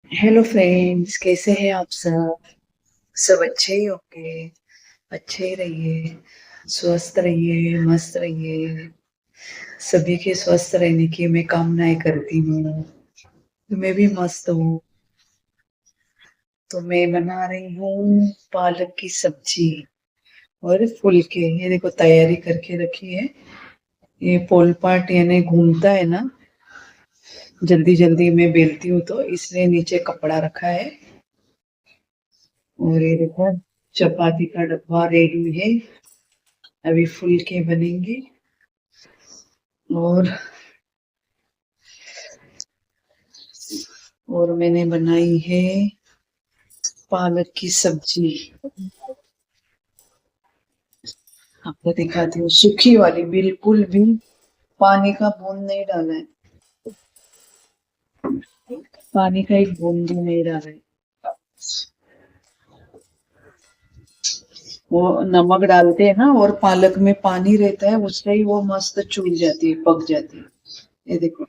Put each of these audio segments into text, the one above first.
Hello friends, कैसे हैं आप सब? सब अच्छे ही होंगे। अच्छे ही रहिए, स्वस्थ रहिए, मस्त रहिए। सभी के स्वस्थ रहने की मैं कामनाएं करती हूँ। तो मैं भी मस्त हूँ। तो मैं बना रही हूँ पालक की सब्जी और फुलके। ये देखो तैयारी करके रखी है। ये पोलपाट यानी घूमता है ना, जल्दी जल्दी मैं बेलती हूँ तो इसलिए नीचे कपड़ा रखा है। और ये देखो चपाती का डब्बा रेडी है। अभी फुलके बनेंगे। और मैंने बनाई है पालक की सब्जी। आपको दिखाती हूँ, सूखी वाली, बिल्कुल भी पानी का बूंद नहीं डाला है। पानी का एक बूंद भी नहीं डाला है। वो नमक डालते हैं ना, और पालक में पानी रहता है, उससे ही वो मस्त चूल जाती है, पक जाती है। ये देखो,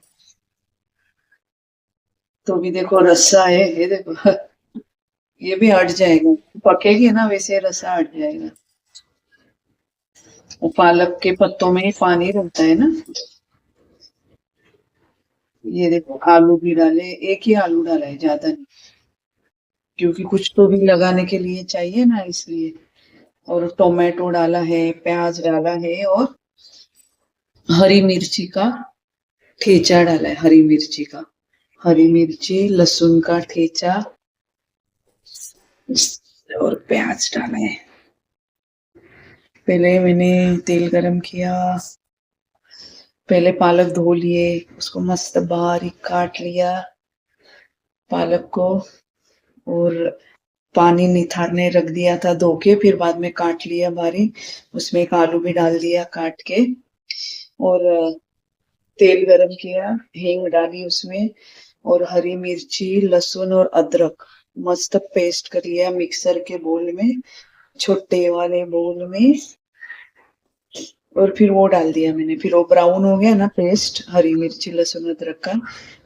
तो भी देखो रस्सा है, ये देखो। ये भी हट जाएगा, पकेगी ना वैसे रस्सा हट जाएगा। वो पालक के पत्तों में ही पानी रहता है ना। ये देखो आलू भी डाले, एक ही आलू डाला है, ज्यादा नहीं, क्योंकि कुछ तो भी लगाने के लिए चाहिए ना, इसलिए। और टोमेटो डाला है, प्याज डाला है, और हरी मिर्ची का ठेचा डाला है, हरी मिर्ची का। हरी मिर्ची, लहसुन का ठेचा, और प्याज डाला है। पहले मैंने तेल गरम किया। पहले पालक धो लिए, उसको मस्त बारीक काट लिया पालक को। और पानी निथारने रख दिया था धो के, फिर बाद में काट लिया बारीक। उसमें एक आलू भी डाल दिया काट के। और तेल गरम किया, हींग डाली उसमें, और हरी मिर्ची, लहसुन और अदरक मस्त पेस्ट कर लिया मिक्सर के बोल में, छोटे वाले बोल में। और फिर वो डाल दिया मैंने, फिर वो ब्राउन हो गया ना पेस्ट, हरी मिर्ची लहसुन अदरक का।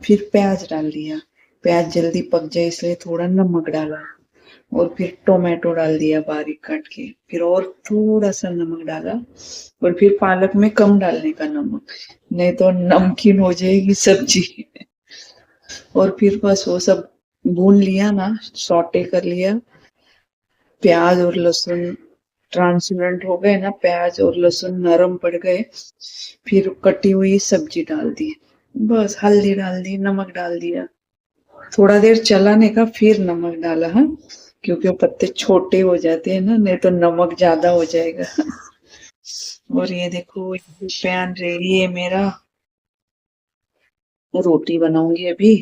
फिर प्याज डाल दिया। प्याज जल्दी पक जाए इसलिए थोड़ा नमक डाला। और फिर टोमेटो डाल दिया बारीक काट के, फिर और थोड़ा सा नमक डाला। और फिर पालक में कम डालने का नमक, नहीं तो नमकीन हो जाएगी सब्जी। और फिर बस वो सब भून लिया ना, सॉटे कर लिया। प्याज और लहसुन ट्रांसपेरेंट हो गए ना, प्याज और लहसुन नरम पड़ गए। फिर कटी हुई सब्जी डाल दी। बस हल्दी डाल दी, नमक डाल दिया। थोड़ा देर चलाने का, फिर नमक डाला, हाँ, क्योंकि वो पत्ते छोटे हो जाते हैं ना, नहीं तो नमक ज्यादा हो जाएगा। और ये देखो, पैन रेडी है मेरा। रोटी बनाऊंगी अभी।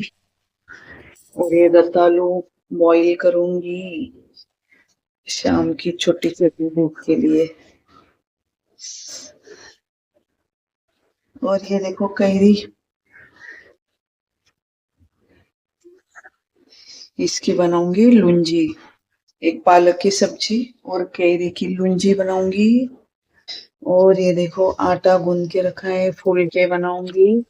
और ये रतालू बॉईल करूंगी शाम की छोटी छोटी भूख के लिए। और ये देखो कैरी, इसकी बनाऊंगी लुंजी। एक पालक की सब्जी और कैरी की लुंजी बनाऊंगी। और ये देखो आटा गूंद के रखा है, फुलके बनाऊंगी।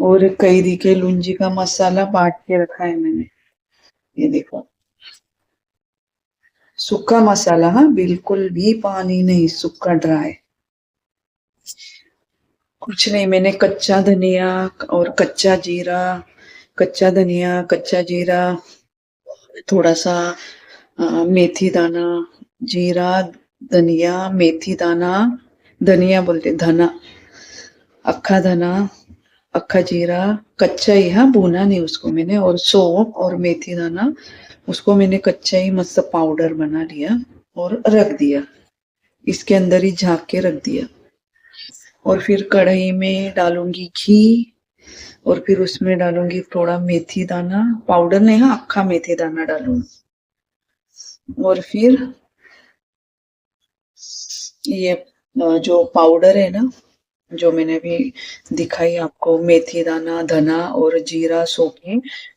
और कैरी के लुंजी का मसाला बांट के रखा है मैंने। ये देखो, सूखा मसाला, हाँ, बिल्कुल भी पानी नहीं, सूखा ड्राई। कुछ नहीं, मैंने कच्चा धनिया और कच्चा धनिया, कच्चा जीरा, थोड़ा सा मेथी दाना, जीरा, धनिया, मेथी दाना, धनिया बोलते धना, अक्खा धना, अक्खा जीरा, कच्चा ही, हाँ, भुना नहीं उसको मैंने। और सौंफ और मेथी दाना, उसको मैंने कच्चा ही मस्त पाउडर बना लिया और रख दिया, इसके अंदर ही झाँक के रख दिया। और फिर कढ़ाई में डालूंगी घी। और फिर उसमें डालूंगी थोड़ा मेथी दाना, पाउडर नहीं, हाँ, अक्खा मेथी दाना डालूंगी। और फिर ये जो पाउडर है ना, जो मैंने अभी दिखाई आपको, मेथी दाना, धना और जीरा, सौंफ,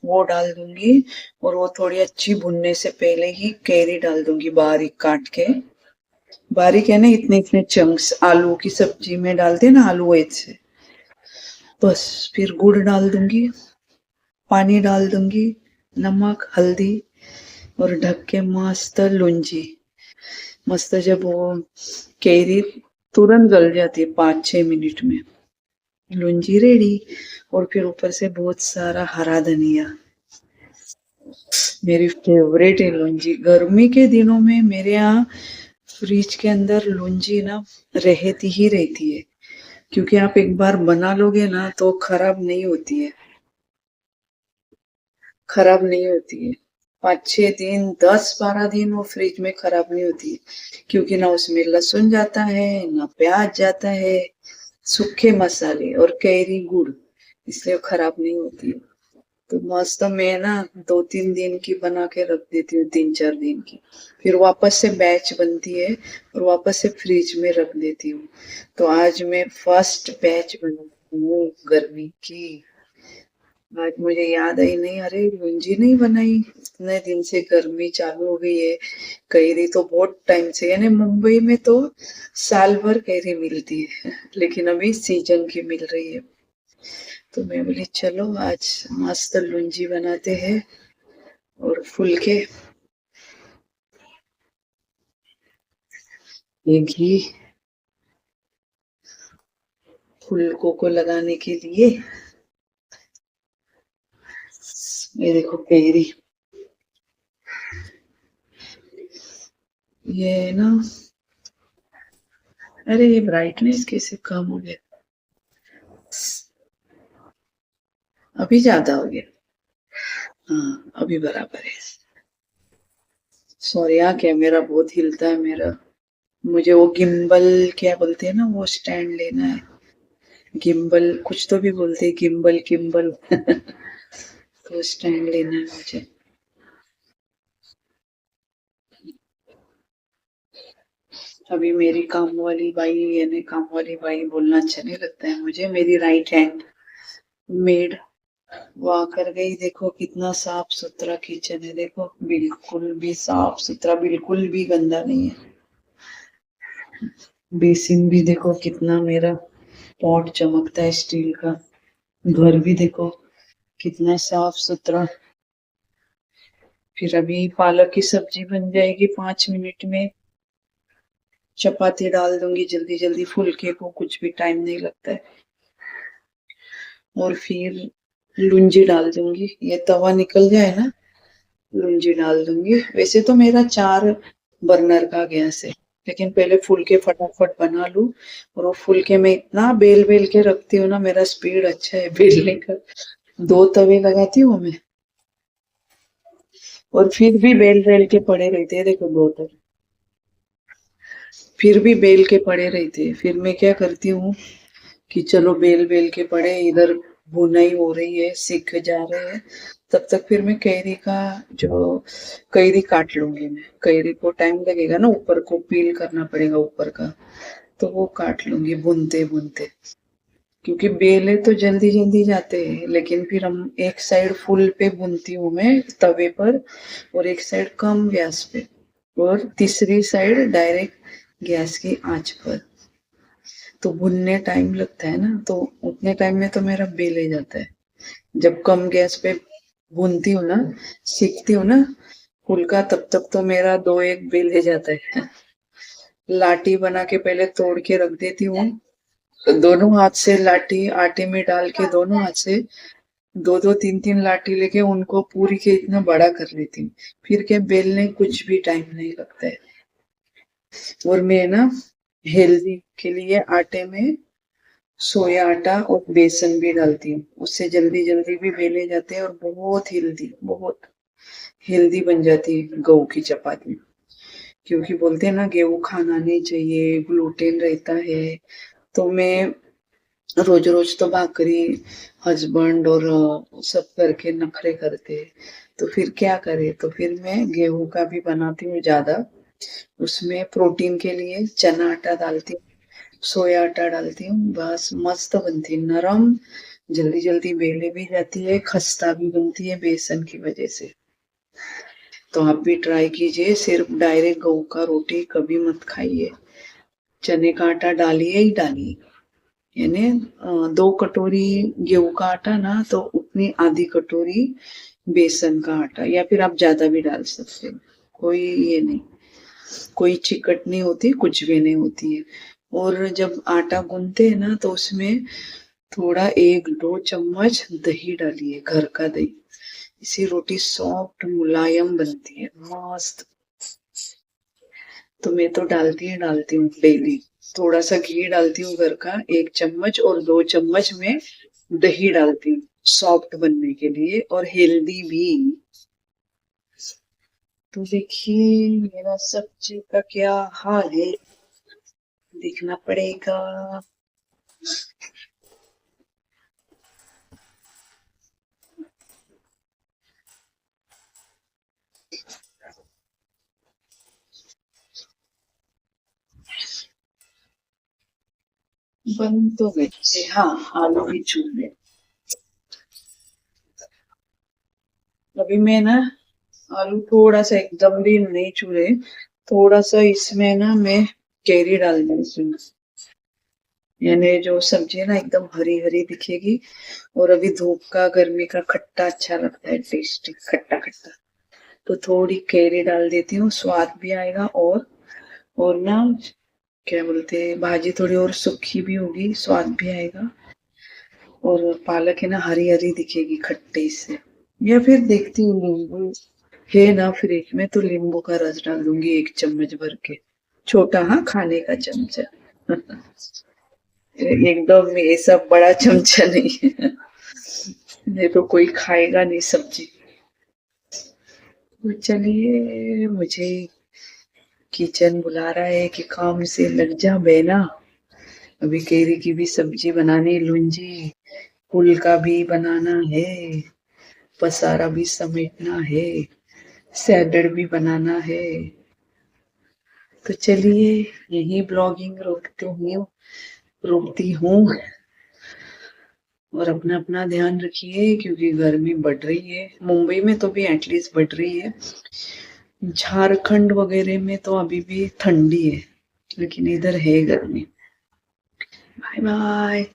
वो डाल दूंगी। और वो थोड़ी अच्छी भुनने से पहले ही कैरी डाल दूंगी बारीक काट के। बारीक है ना, इतने इतने चंक्स, आलू की सब्जी में डालते हैं ना, आलू ऐसे। बस फिर गुड़ डाल दूंगी। पानी डाल दूंगी, नमक हल्दी, और ढक के मस्त लूंजी। मस्त जब वो कैरी तुरंत गल जाती है 5-6 मिनट में, लूंजी रेडी। और फिर ऊपर से बहुत सारा हरा धनिया, मेरी फेवरेट है लूंजी। गर्मी के दिनों में मेरे यहाँ फ्रिज के अंदर लूंजी ना रहती ही रहती है, क्योंकि आप एक बार बना लोगे ना तो खराब नहीं होती है, खराब नहीं होती है। 5-6 दिन, 10-12 दिन वो फ्रिज में खराब नहीं होती है, क्योंकि ना उसमें लहसुन जाता है ना प्याज जाता है, सूखे मसाले और कैरी गुड़, इसलिए खराब नहीं होती है। तो मस्त मैं ना 2-3 दिन की बना के रख देती हूँ, 3-4 दिन की, फिर वापस से बैच बनती है और वापस से फ्रिज में रख देती हूँ। तो आज मैं फर्स्ट बैच बनाती हूँ गर्मी की। आज मुझे याद आई, नहीं अरे लूंजी नहीं बनाई, इतने दिन से गर्मी चालू हो गई है। कैरी तो बहुत टाइम से, यानी मुंबई में तो साल भर कैरी मिलती है, लेकिन अभी सीजन की मिल रही है। तो मैं बोली चलो आज मस्त लूंजी बनाते हैं, और फुलके, ये घी फुलकों को लगाने के लिए। ये देखो कैरी, ये ना, अरे ये ब्राइटनेस कैसे कम हो गया, अभी ज्यादा हो गया, हाँ अभी बराबर है। सॉरी, यहाँ कैमरा बहुत हिलता है मेरा, मुझे वो गिम्बल क्या बोलते हैं ना, वो स्टैंड लेना है। गिम्बल कुछ तो भी बोलते हैं, गिम्बल गिम्बल तो स्टैंड लेना है मुझे। अभी मेरी काम वाली बाई, यानी काम वाली बाई बोलना अच्छा नहीं लगता है मुझे, मेरी राइट हैंड मेड वो आकर गई। देखो कितना साफ सुथरा किचन है, देखो बिल्कुल भी साफ सुथरा, बिल्कुल भी गंदा नहीं है। बेसिन भी देखो कितना मेरा पॉट चमकता है स्टील का। घर भी देखो कितना साफ सुथरा। फिर अभी पालक की सब्जी बन जाएगी 5 मिनट में, चपाती डाल दूंगी जल्दी जल्दी, फुलके को कुछ भी टाइम नहीं लगता है। और फिर लूंजी डाल दूंगी, ये तवा निकल जाए ना, लूंजी डाल दूंगी। वैसे तो मेरा 4 बर्नर का गैस है, लेकिन पहले फुलके फटाफट बना लूं। और वो फुलके में इतना बेल बेल के रखती हूँ ना, मेरा स्पीड अच्छा है बेलने का। 2 तवे लगाती हूँ मैं, और फिर भी बेल बेल के पड़े रहते हैं, देखो 2 तवे फिर भी बेल के पड़े रहते हैं। फिर मैं क्या करती हूँ कि चलो बेल बेल के पड़े, इधर भुनाई हो रही है, सीख जा रहे हैं, तब तक फिर मैं कैरी का जो कैरी काट लूंगी। मैं कैरी को टाइम लगेगा ना, ऊपर को पील करना पड़ेगा ऊपर का, तो वो काट लूंगी भुनते भुनते। क्योंकि बेले तो जल्दी जल्दी जाते हैं, लेकिन फिर हम एक साइड फुल पे भूनती हूँ मैं तवे पर, और एक साइड कम गैस पे, और तीसरी साइड डायरेक्ट गैस की आंच पर। तो भुनने टाइम लगता है ना, तो उतने टाइम में तो मेरा बेले जाता है। जब कम गैस पे भूनती हूँ ना, सीखती हूँ ना फुल्का, तब तक तो मेरा 2-1 बेले जाता है। लाठी बना के पहले तोड़ के रख देती हूँ, दोनों हाथ से लाठी आटे में डाल के, दोनों हाथ से 2-2 3-3 लाठी लेके उनको पूरी के इतना बड़ा कर लेती हूँ। फिर क्या बेलने कुछ भी टाइम नहीं लगता है। और मैं ना हेल्दी के लिए आटे में सोया आटा और बेसन भी डालती हूँ, उससे जल्दी जल्दी भी बेले जाते हैं, और बहुत हेल्दी, बहुत हेल्दी बन जाती है गेहूं की चपाती। क्योंकि बोलते हैं ना गेहूं खाना नहीं चाहिए, ग्लूटेन रहता है। तो मैं रोज रोज तो भाकरी हस्बैंड और सब करके नखरे करते, तो फिर क्या करे, तो फिर मैं गेहूं का भी बनाती हूँ ज्यादा। उसमें प्रोटीन के लिए चना आटा डालती हूँ, सोया आटा डालती हूँ, बस मस्त बनती है, नरम, जल्दी जल्दी बेले भी जाती है, खस्ता भी बनती है बेसन की वजह से। तो आप भी ट्राई कीजिए, सिर्फ डायरेक्ट गेहूं का रोटी कभी मत खाइए, चने का आटा डालिए ही डालिए। यानी 2 कटोरी गेहूं का आटा ना, तो अपनी आधी कटोरी बेसन का आटा, या फिर आप ज्यादा भी डाल सकते हैं, कोई ये नहीं, कोई चिकट नहीं होती, कुछ भी नहीं होती है। और जब आटा गूंथते हैं ना तो उसमें थोड़ा 1-2 चम्मच दही डालिए, घर का दही। इसी रोटी सॉफ्ट मुलायम बनती है, मस्त। तो मैं तो डालती हूँ डेली। थोड़ा सा घी डालती हूँ घर का 1 चम्मच, और 2 चम्मच में दही डालती हूँ सॉफ्ट बनने के लिए, और हेल्दी भी। तो देखिए मेरा सब्जी का क्या हाल है, देखना पड़ेगा। बन तो गई, हाँ, आलू भी चूर ले। अभी मैं ना आलू थोड़ा सा, एकदम भी नहीं चूरे, थोड़ा सा इसमें ना मैं कैरी डाल दूँ इसमें, यानी जो सब्जी है ना एकदम हरी हरी दिखेगी। और अभी धूप का, गर्मी का खट्टा अच्छा लगता है, टेस्टी खट्टा खट्टा। तो थोड़ी कैरी डाल देती हूँ, स्वाद भी आएगा। और ना क्या बोलते हैं, भाजी थोड़ी और सूखी भी होगी, स्वाद भी आएगा। और पालक है ना हरी हरी दिखेगी खट्टे से। या फिर देखती हूँ नींबू है ना फ्रिज में, तो नींबू का रस डाल दूंगी 1 चम्मच भर के, छोटा, हाँ, खाने का चमचा। एकदम ये सब बड़ा चमचा नहीं है, नहीं तो कोई खाएगा नहीं सब्जी। तो चलिए, मुझे किचन बुला रहा है कि काम से लग जा बेना। अभी केरी की भी सब्जी बनानी लूंजी, फूल का भी बनाना है, पसारा भी समेटना है, सैलड भी बनाना है। तो चलिए, यही ब्लॉगिंग रोकती हूँ। और अपना अपना ध्यान रखिए, क्योंकि गर्मी बढ़ रही है, मुंबई में तो भी एटलीस्ट बढ़ रही है। झारखंड वगैरह में तो अभी भी ठंडी है, लेकिन इधर है गर्मी। Bye bye.